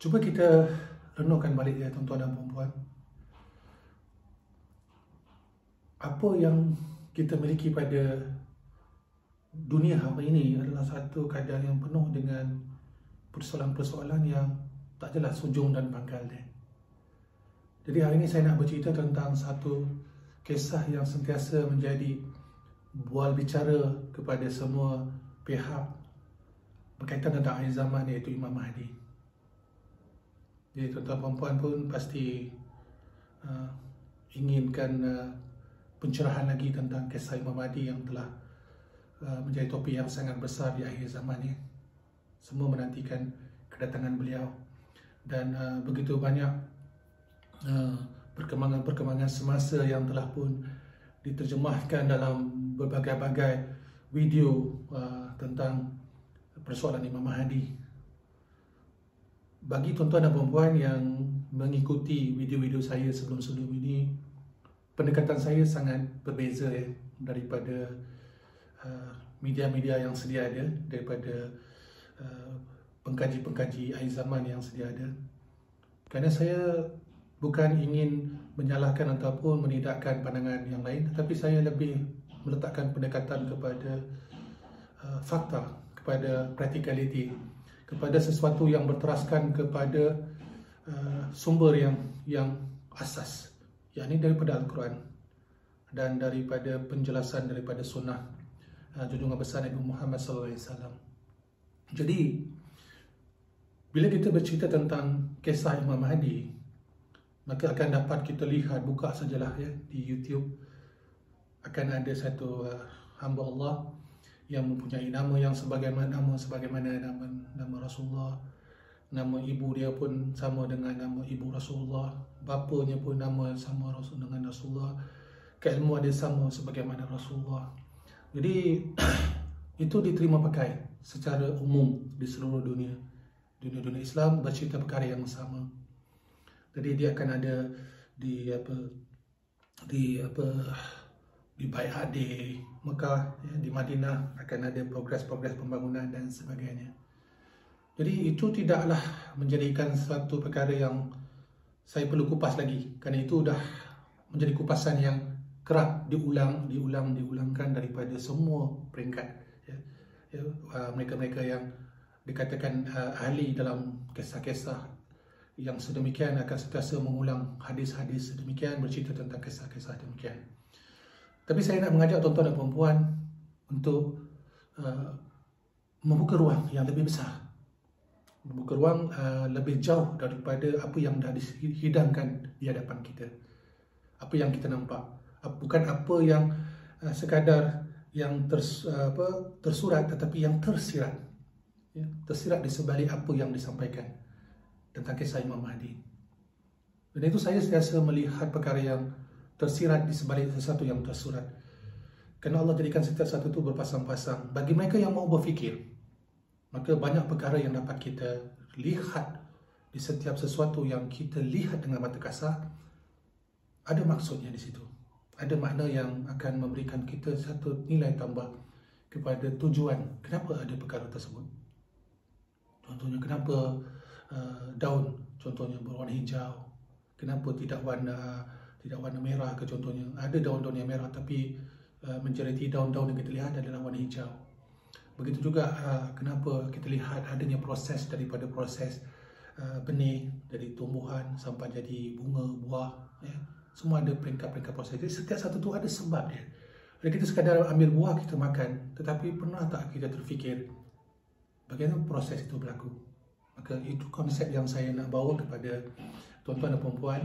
Cuba kita renungkan balik ya tuan-tuan dan puan-puan. Apa yang kita miliki pada dunia hari ini adalah satu keadaan yang penuh dengan persoalan-persoalan yang tak jelas hujung dan pangkal dia. Jadi hari ini saya nak bercerita tentang satu kisah yang sentiasa menjadi bual bicara kepada semua pihak berkaitan tentang akhir zaman, iaitu Imam Mahdi. Jadi tuan-tuan puan-puan pun pasti inginkan pencerahan lagi tentang kisah Imam Mahdi yang telah menjadi topik yang sangat besar di akhir zaman ini. Semua menantikan kedatangan beliau, dan begitu banyak perkembangan-perkembangan semasa yang telah pun diterjemahkan dalam berbagai-bagai video tentang persoalan Imam Mahdi. Bagi tuan-tuan dan puan-puan yang mengikuti video-video saya sebelum-sebelum ini, pendekatan saya sangat berbeza ya, daripada media-media yang sedia ada, daripada pengkaji-pengkaji akhir zaman yang sedia ada. Kerana saya bukan ingin menyalahkan ataupun menidakkan pandangan yang lain, tetapi saya lebih meletakkan pendekatan kepada fakta, kepada practicality, kepada sesuatu yang berteraskan kepada sumber yang asas, yakni daripada Al-Quran dan daripada penjelasan daripada sunnah junjungan besar Nabi Muhammad SAW. Jadi bila kita bercerita tentang kisah Imam Mahdi, maka akan dapat kita lihat, buka sajalah ya di YouTube, akan ada satu hamba Allah yang mempunyai nama yang sebagaimana nama Rasulullah. Nama ibu dia pun sama dengan nama ibu Rasulullah, bapanya pun nama sama dengan Rasulullah, keilmuan dia sama sebagaimana Rasulullah. Jadi itu diterima pakai secara umum di seluruh dunia. Dunia Islam bercerita perkara yang sama. Jadi dia akan ada di Bai'at di Mekah, ya, di Madinah akan ada progres-progres pembangunan dan sebagainya. Jadi itu tidaklah menjadikan satu perkara yang saya perlu kupas lagi, kerana itu dah menjadi kupasan yang kerap diulangkan daripada semua peringkat ya. Mereka-mereka yang dikatakan ahli dalam kisah-kisah yang sedemikian akan sentiasa mengulang hadis-hadis sedemikian, bercerita tentang kisah-kisah demikian. Tapi saya nak mengajak tuan-tuan dan puan-puan untuk membuka ruang yang lebih besar, membuka ruang lebih jauh daripada apa yang dah dihidangkan di hadapan kita, apa yang kita nampak, bukan apa yang sekadar yang tersurat, tetapi yang tersirat, ya, tersirat di sebalik apa yang disampaikan tentang kisah Imam Mahdi. Dan itu saya sentiasa melihat perkara yang tersirat di sebalik sesuatu yang tersurat, kerana Allah jadikan setiap satu itu berpasang-pasang. Bagi mereka yang mau berfikir, maka banyak perkara yang dapat kita lihat di setiap sesuatu yang kita lihat dengan mata kasar. Ada maksudnya di situ, ada makna yang akan memberikan kita satu nilai tambah kepada tujuan kenapa ada perkara tersebut. Contohnya kenapa daun contohnya berwarna hijau, kenapa tidak warna merah ke contohnya. Ada daun-daun yang merah, tapi majoriti daun-daun yang kita lihat adalah warna hijau. Begitu juga kenapa kita lihat adanya proses daripada proses benih, dari tumbuhan sampai jadi bunga, buah, ya. Semua ada peringkat-peringkat proses. Jadi setiap satu tu ada sebab dia. Jadi kita sekadar ambil buah kita makan, tetapi pernah tak kita terfikir bagaimana proses itu berlaku? Maka itu konsep yang saya nak bawa kepada tuan-tuan dan puan-puan,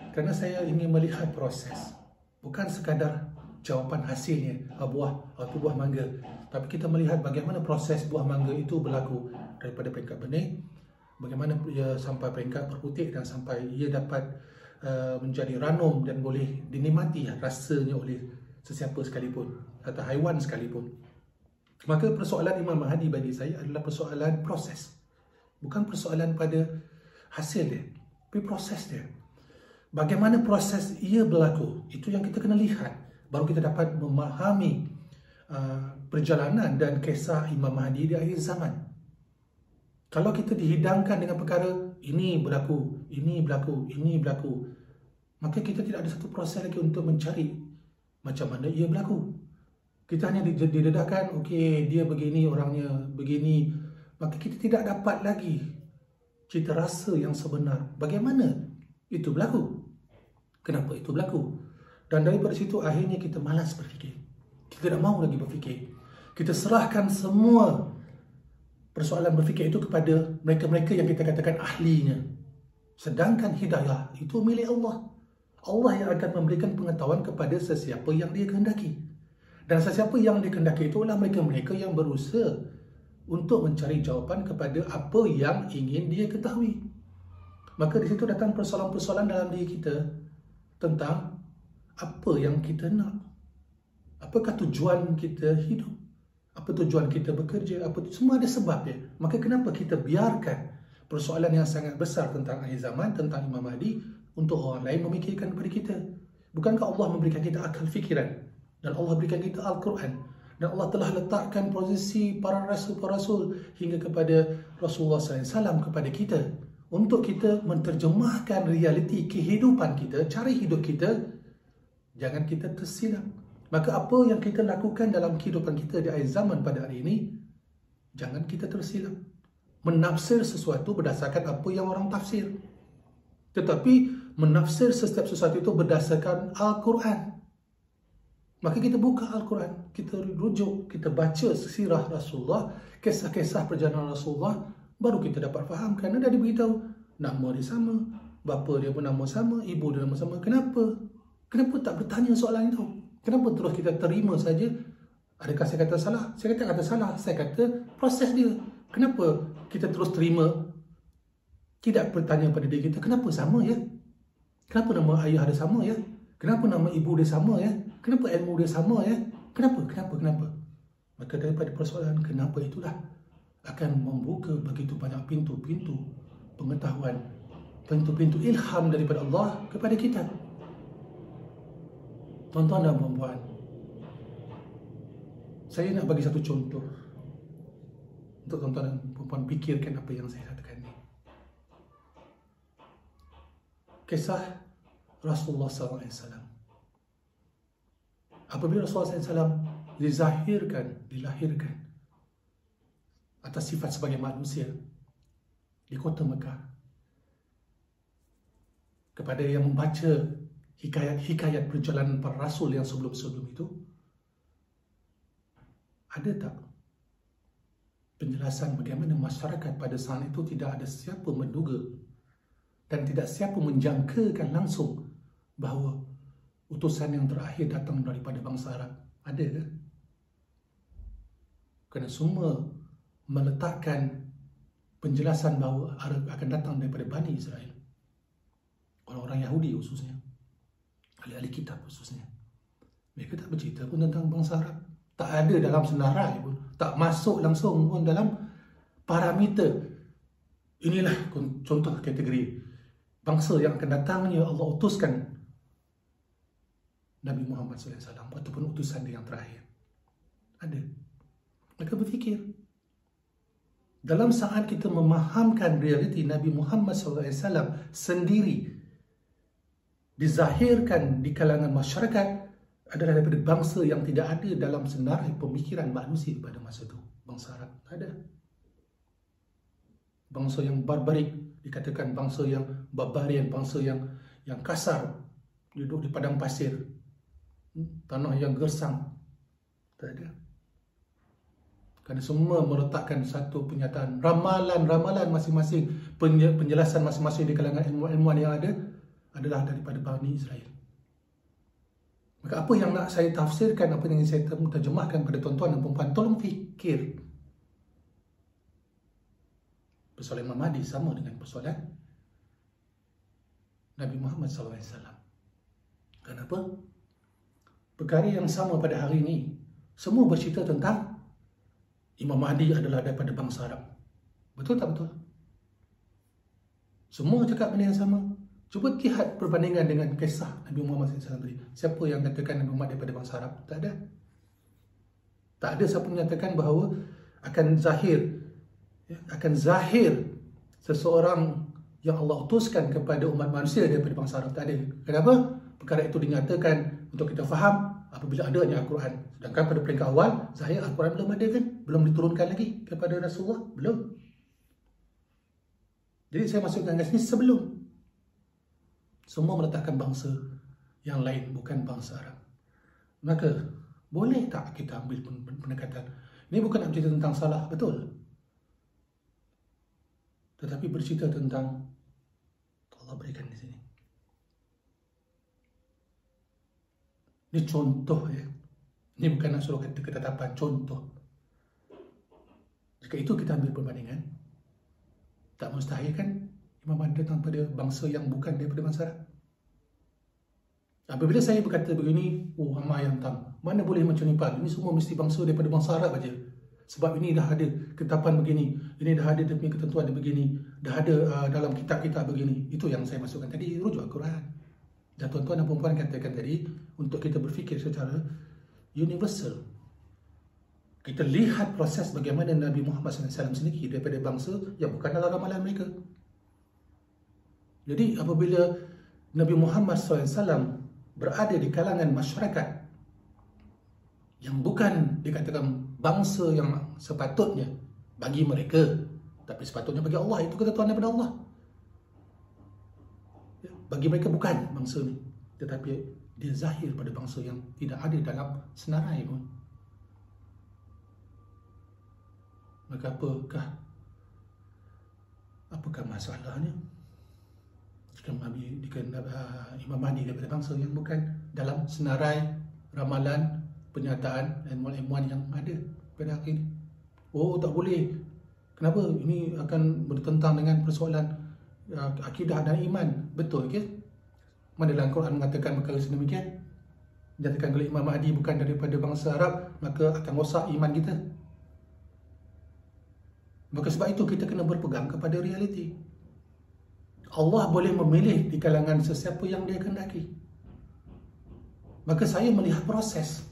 kerana saya ingin melihat proses, bukan sekadar jawapan hasilnya, buah mangga, tapi kita melihat bagaimana proses buah mangga itu berlaku daripada peringkat benih, bagaimana ia sampai peringkat berputik dan sampai ia dapat menjadi ranum dan boleh dinikmati rasanya oleh sesiapa sekalipun atau haiwan sekalipun. Maka persoalan Imam Mahdi bagi saya adalah persoalan proses, bukan persoalan pada hasil dia, tapi proses dia. Bagaimana proses ia berlaku, itu yang kita kena lihat, baru kita dapat memahami perjalanan dan kisah Imam Mahdi di akhir zaman. Kalau kita dihidangkan dengan perkara ini berlaku, ini berlaku, ini berlaku, maka kita tidak ada satu proses lagi untuk mencari macam mana ia berlaku. Kita hanya didedahkan, okey, dia begini, orangnya begini, maka kita tidak dapat lagi cita rasa yang sebenar. Bagaimana itu berlaku? Kenapa itu berlaku? Dan daripada situ akhirnya kita malas berfikir. Kita tidak mahu lagi berfikir. Kita serahkan semua persoalan berfikir itu kepada mereka-mereka yang kita katakan ahlinya. Sedangkan hidayah itu milik Allah. Allah yang akan memberikan pengetahuan kepada sesiapa yang dia kehendaki. Dan sesiapa yang dia kehendaki itulah mereka-mereka yang berusaha untuk mencari jawapan kepada apa yang ingin dia ketahui. Maka di situ datang persoalan-persoalan dalam diri kita tentang apa yang kita nak. Apakah tujuan kita hidup? Apa tujuan kita bekerja? Semua ada sebab dia. Maka kenapa kita biarkan persoalan yang sangat besar tentang akhir zaman, tentang Imam Mahdi untuk orang lain memikirkan kepada kita? Bukankah Allah memberikan kita akal fikiran? Dan Allah berikan kita Al-Quran. Dan Allah telah letakkan posisi para rasul hingga kepada Rasulullah SAW kepada kita. Untuk kita menterjemahkan realiti kehidupan kita, cara hidup kita. Jangan kita tersilap. Maka apa yang kita lakukan dalam kehidupan kita di akhir zaman pada hari ini, jangan kita tersilap. Menafsir sesuatu berdasarkan apa yang orang tafsir. Tetapi menafsir setiap sesuatu itu berdasarkan Al-Quran. Maka kita buka Al-Quran, kita rujuk, kita baca sirah Rasulullah, kisah-kisah perjalanan Rasulullah, baru kita dapat faham. Kerana dah diberitahu, nama dia sama, bapa dia pun nama sama, ibu dia nama sama. Kenapa? Kenapa tak bertanya soalan itu? Kenapa terus kita terima saja? Adakah saya kata salah? Saya kata salah. Saya kata proses dia. Kenapa kita terus terima? Tidak bertanya pada diri kita, kenapa sama ya? Kenapa nama ayah dia sama ya? Kenapa nama ibu dia sama ya? Kenapa ilmu dia sama ya? Kenapa? Maka daripada persoalan kenapa itulah akan membuka begitu banyak pintu-pintu pengetahuan, pintu-pintu ilham daripada Allah kepada kita. Tuan-tuan dan puan-puan, saya nak bagi satu contoh untuk tuan-tuan dan puan-puan fikirkan apa yang saya katakan ini. Kisah Rasulullah SAW. Apabila Rasulullah SAW dilahirkan atas sifat sebagai manusia di kota Mekah, kepada yang membaca hikayat perjalanan para rasul yang sebelum-sebelum itu, ada tak penjelasan bagaimana masyarakat pada saat itu tidak ada siapa menduga dan tidak siapa menjangkakan langsung bahawa utusan yang terakhir datang daripada bangsa Arab? Ada ke? Kerana semua meletakkan penjelasan bahawa Arab akan datang daripada Bani Israel, orang-orang Yahudi khususnya, ahli-ahli kitab khususnya. Mereka tak bercerita pun tentang bangsa Arab. Tak ada dalam senarai pun, tak masuk langsung pun dalam parameter. Inilah contoh kategori bangsa yang akan datangnya Allah utuskan Nabi Muhammad SAW ataupun utusan dia yang terakhir. Ada. Mereka berfikir. Dalam saat kita memahamkan realiti Nabi Muhammad SAW sendiri dizahirkan di kalangan masyarakat adalah daripada bangsa yang tidak ada dalam senarai pemikiran manusia pada masa itu. Bangsa Arab ada. Bangsa yang barbarik, dikatakan bangsa yang barbarian, bangsa yang kasar, duduk di padang pasir, tanah yang gersang. Tak ada. Kerana semua meletakkan satu penyataan, ramalan masing-masing, penjelasan masing-masing di kalangan ilmuwan yang ada adalah daripada Bani Israel. Maka apa yang nak saya tafsirkan, apa yang saya terjemahkan pada tuan-tuan dan puan-puan, tolong fikir. Persoalan Imam Mahdi sama dengan persoalan Nabi Muhammad SAW. Kenapa? Perkara yang sama pada hari ini, semua bercerita tentang Imam Mahdi adalah daripada bangsa Arab. Betul tak betul? Semua cakap benda yang sama. Cuba lihat perbandingan dengan kisah Nabi Muhammad SAW tadi. Siapa yang katakan Nabi Muhammad daripada bangsa Arab? Tak ada. Tak ada siapa menyatakan bahawa akan zahir akan zahir seseorang yang Allah utuskan kepada umat manusia daripada bangsa Arab. Tak ada. Kenapa? Perkara itu dinyatakan untuk kita faham apabila adanya Al-Quran. Sedangkan pada peringkat awal, zahir Al-Quran belum ada kan? Belum diturunkan lagi kepada Rasulullah. Belum. Jadi saya masukkan kat sini sebelum. Semua meletakkan bangsa yang lain, bukan bangsa Arab. Maka, boleh tak kita ambil pendekatan? Ini bukan nak bercerita tentang salah, betul. Tetapi bercerita tentang Allah berikan di sini. Ini contoh ya. Ini bukan nak suruh kata ketetapan, contoh. Jika itu kita ambil perbandingan, tak mustahil kan Imam Mahdi datang pada bangsa yang bukan daripada bangsa Arab. Apabila saya berkata begini, oh ramai yang tam, mana boleh macam ni Pak? Ini semua mesti bangsa daripada bangsa Arab aja. Sebab ini dah ada ketetapan begini, ini dah ada dia punya ketentuan dia begini, dah ada dalam kitab-kitab begini. Itu yang saya masukkan tadi, rujuk Al-Quran. Dan tuan-tuan dan perempuan katakan tadi, untuk kita berfikir secara universal. Kita lihat proses bagaimana Nabi Muhammad SAW sendiri daripada bangsa yang bukan dalam ramalan mereka. Jadi apabila Nabi Muhammad SAW berada di kalangan masyarakat yang bukan dikatakan bangsa yang sepatutnya bagi mereka, tapi sepatutnya bagi Allah, itu ketentuan daripada Allah. Bagi mereka bukan bangsa ni, tetapi dia zahir pada bangsa yang tidak ada dalam senarai pun. Maka apakah masalahnya jika Imam Mahdi daripada bangsa yang bukan dalam senarai ramalan, penyataan dan ilmuwan yang ada pada akhir? Oh, tak boleh. Kenapa? Ini akan bertentang dengan persoalan akidah dan iman. Betul ke? Mana dalam Quran mengatakan perkara sedemikian? Menyatakan kalau Imam Mahdi bukan daripada bangsa Arab, maka akan rosak iman kita. Maka sebab itu kita kena berpegang kepada realiti. Allah boleh memilih di kalangan sesiapa yang dia kehendaki. Maka saya melihat proses.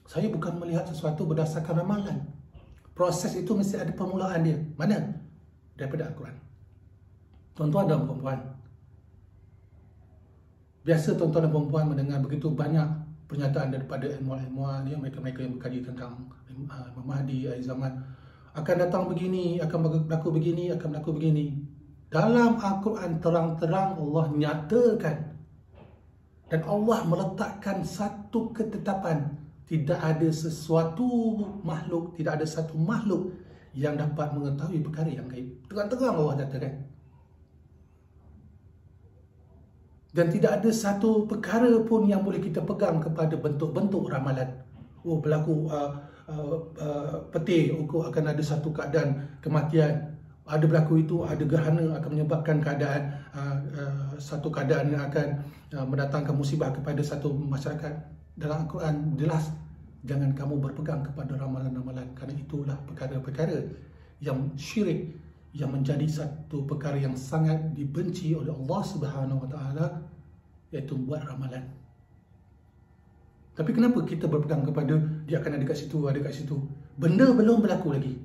Saya bukan melihat sesuatu berdasarkan ramalan. Proses itu mesti ada permulaan dia. Mana? Daripada Al-Quran. Tuan-tuan dan perempuan, biasa tuan-tuan dan perempuan mendengar begitu banyak pernyataan daripada ilmuwan-ilmuwan, mereka-mereka yang berkaji tentang Imam Mahdi akhir zaman. Akan datang begini, akan berlaku begini, akan berlaku begini. Dalam Al-Quran terang-terang Allah nyatakan dan Allah meletakkan satu ketetapan. Tidak ada sesuatu makhluk, tidak ada satu makhluk yang dapat mengetahui perkara yang gaib. Terang-terang Allah nyatakan. Dan tidak ada satu perkara pun yang boleh kita pegang kepada bentuk-bentuk ramalan. Oh, berlaku petir, akan ada satu keadaan kematian. Ada berlaku itu, ada gerhana akan menyebabkan keadaan satu keadaan yang akan mendatangkan musibah kepada satu masyarakat. Dalam Al-Quran jelas, jangan kamu berpegang kepada ramalan-ramalan, kerana itulah perkara-perkara yang syirik, yang menjadi satu perkara yang sangat dibenci oleh Allah Subhanahu Wa Taala, iaitu buat ramalan. Tapi kenapa kita berpegang kepada dia akan ada kat situ, ada kat situ? Benda belum berlaku lagi,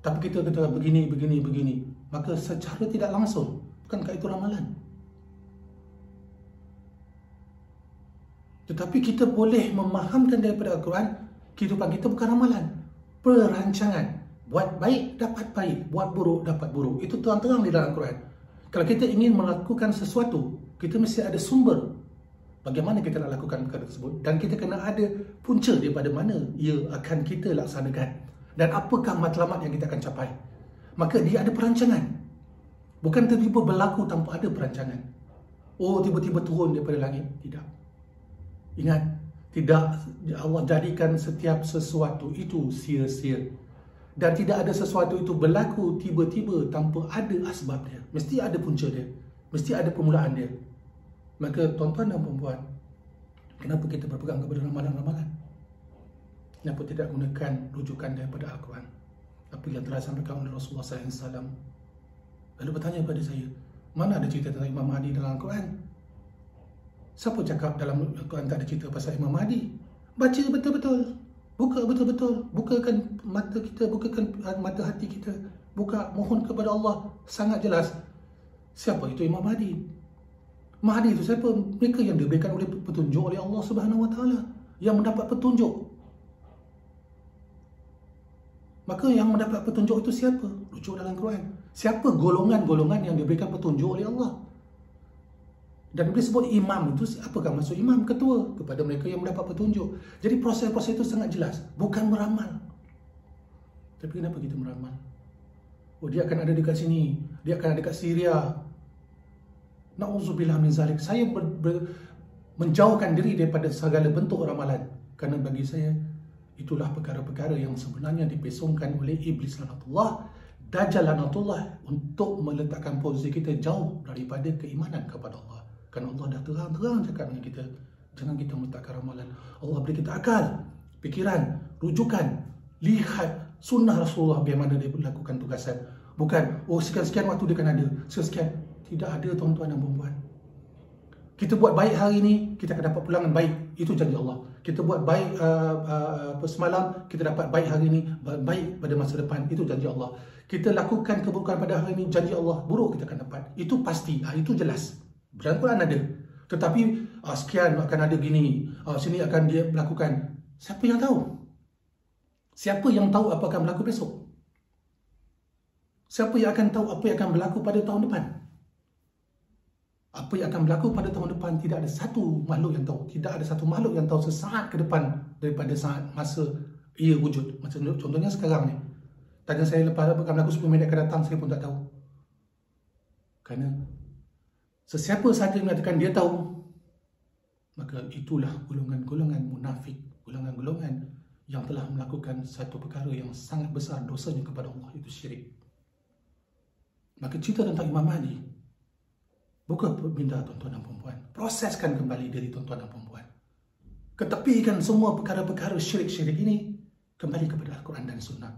tapi kita kata begini, begini, begini. Maka secara tidak langsung, bukankah itu ramalan? Tetapi kita boleh memahamkan daripada Al-Quran, kehidupan kita bukan ramalan, perancangan. Buat baik dapat baik, buat buruk dapat buruk. Itu terang-terang di dalam Al-Quran. Kalau kita ingin melakukan sesuatu, kita mesti ada sumber bagaimana kita nak lakukan perkara tersebut. Dan kita kena ada punca daripada mana ia akan kita laksanakan. Dan apakah matlamat yang kita akan capai. Maka dia ada perancangan. Bukan tiba-tiba berlaku tanpa ada perancangan. Oh, tiba-tiba turun daripada langit. Tidak. Ingat, tidak, Allah jadikan setiap sesuatu itu sia-sia. Dan tidak ada sesuatu itu berlaku tiba-tiba tanpa ada asbab dia. Mesti ada punca dia. Mesti ada permulaan dia. Maka tuan-tuan dan perempuan, kenapa kita berpegang kepada ramalan-ramalan? Kenapa tidak gunakan rujukan daripada Al-Quran? Apa yang telah disampaikan oleh Rasulullah SAW. Lalu bertanya kepada saya, mana ada cerita tentang Imam Mahdi dalam Al-Quran? Siapa cakap dalam Al-Quran tak ada cerita pasal Imam Mahdi? Baca betul-betul. Buka betul-betul, bukakan mata kita, bukakan mata hati kita, buka, mohon kepada Allah. Sangat jelas. Siapa itu Imam Mahdi? Mahdi itu siapa? Mereka yang diberikan oleh petunjuk oleh Allah Subhanahu Wa Taala, yang mendapat petunjuk. Maka yang mendapat petunjuk itu siapa? Rujuk dalam Quran. Siapa golongan-golongan yang diberikan petunjuk oleh Allah? Dan bila sebut imam itu, apakah maksud imam? Ketua kepada mereka yang mendapat petunjuk. Jadi proses-proses itu sangat jelas. Bukan meramal. Tapi kenapa kita meramal? Oh, dia akan ada dekat sini. Dia akan ada dekat Syria. Na'udzubillah min zalik. Saya menjauhkan diri daripada segala bentuk ramalan. Kerana bagi saya, itulah perkara-perkara yang sebenarnya dipesongkan oleh Iblis lanatullah, Dajjal lanatullah, untuk meletakkan posisi kita jauh daripada keimanan kepada Allah. Kerana Allah dah terang-terang cakap dengan kita, jangan kita meletakkan ramalan. Allah beri kita akal, fikiran, rujukan, lihat sunnah Rasulullah bagaimana dia melakukan tugasan. Bukan, oh sekian-sekian waktu dia akan ada, sekian. Tidak ada, tuan-tuan dan puan-puan. Kita buat baik hari ini, kita akan dapat pulangan baik. Itu janji Allah. Kita buat baik semalam, kita dapat baik hari ini, baik pada masa depan. Itu janji Allah. Kita lakukan keburukan pada hari ini, janji Allah, buruk kita akan dapat. Itu pasti, itu jelas. Dalam Quran ada. Tetapi sekian akan ada gini, sini akan dia melakukan. Siapa yang tahu? Siapa yang tahu apa akan berlaku besok? Siapa yang akan tahu apa yang akan berlaku pada tahun depan? Apa yang akan berlaku pada tahun depan, tidak ada satu makhluk yang tahu. Tidak ada satu makhluk yang tahu sesaat ke depan daripada saat masa ia wujud. Macam contohnya sekarang ni. Tanya saya lepas apa akan berlaku 10 minit akan datang, saya pun tak tahu. Kerana sesiapa sahaja yang mengatakan dia tahu, maka itulah golongan-golongan munafik, golongan-golongan yang telah melakukan satu perkara yang sangat besar dosanya kepada Allah, itu syirik. Maka cerita tentang Imam Mahdi, bukan minta tuan-tuan dan perempuan, proseskan kembali diri tuan-tuan dan perempuan. Ketepikan semua perkara-perkara syirik-syirik ini, kembali kepada Al-Quran dan Sunnah.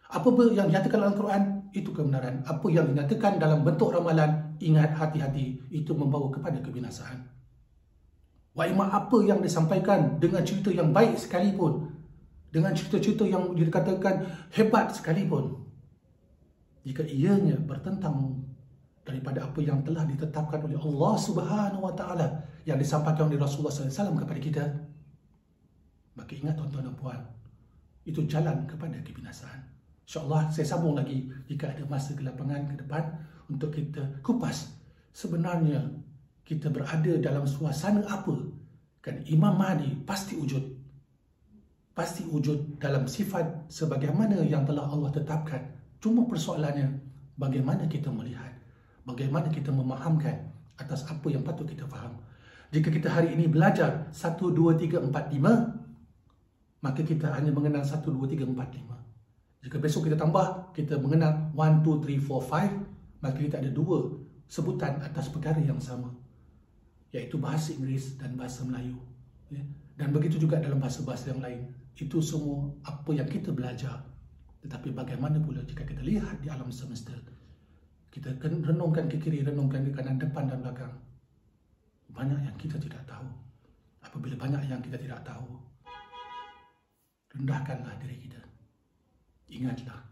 Apa yang dinyatakan dalam Al-Quran, itu kebenaran. Apa yang dinyatakan dalam bentuk ramalan, ingat, hati-hati, itu membawa kepada kebinasaan. Waimah apa yang disampaikan dengan cerita yang baik sekalipun, dengan cerita-cerita yang dikatakan hebat sekalipun, jika ianya bertentang daripada apa yang telah ditetapkan oleh Allah Subhanahu Wa Taala, yang disampaikan oleh Rasulullah SAW kepada kita, maka ingat tuan-tuan dan puan, itu jalan kepada kebinasaan. InsyaAllah saya sambung lagi jika ada masa kelapangan ke depan untuk kita kupas sebenarnya kita berada dalam suasana apa. Kan Imam Mahdi pasti wujud. Pasti wujud dalam sifat sebagaimana yang telah Allah tetapkan. Cuma persoalannya, bagaimana kita melihat, bagaimana kita memahamkan atas apa yang patut kita faham. Jika kita hari ini belajar 1, 2, 3, 4, 5, maka kita hanya mengenal 1, 2, 3, 4, 5. Jika besok kita tambah, kita mengenal 1, 2, 3, 4, 5, maka kita ada 2 sebutan atas perkara yang sama, iaitu bahasa Inggeris dan bahasa Melayu. Dan begitu juga dalam bahasa-bahasa yang lain. Itu semua apa yang kita belajar. Tetapi bagaimana pula jika kita lihat di alam semesta, kita renungkan ke kiri, renungkan ke kanan, depan dan belakang. Banyak yang kita tidak tahu. Apabila banyak yang kita tidak tahu, rendahkanlah diri kita. Ingatlah,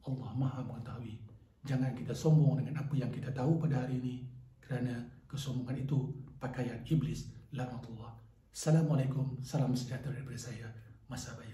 Allah Maha Mengetahui. Jangan kita sombong dengan apa yang kita tahu pada hari ini, kerana kesombongan itu pakaian iblis, laknatullah. Assalamualaikum, salam sejahtera daripada saya, Mas Abaya.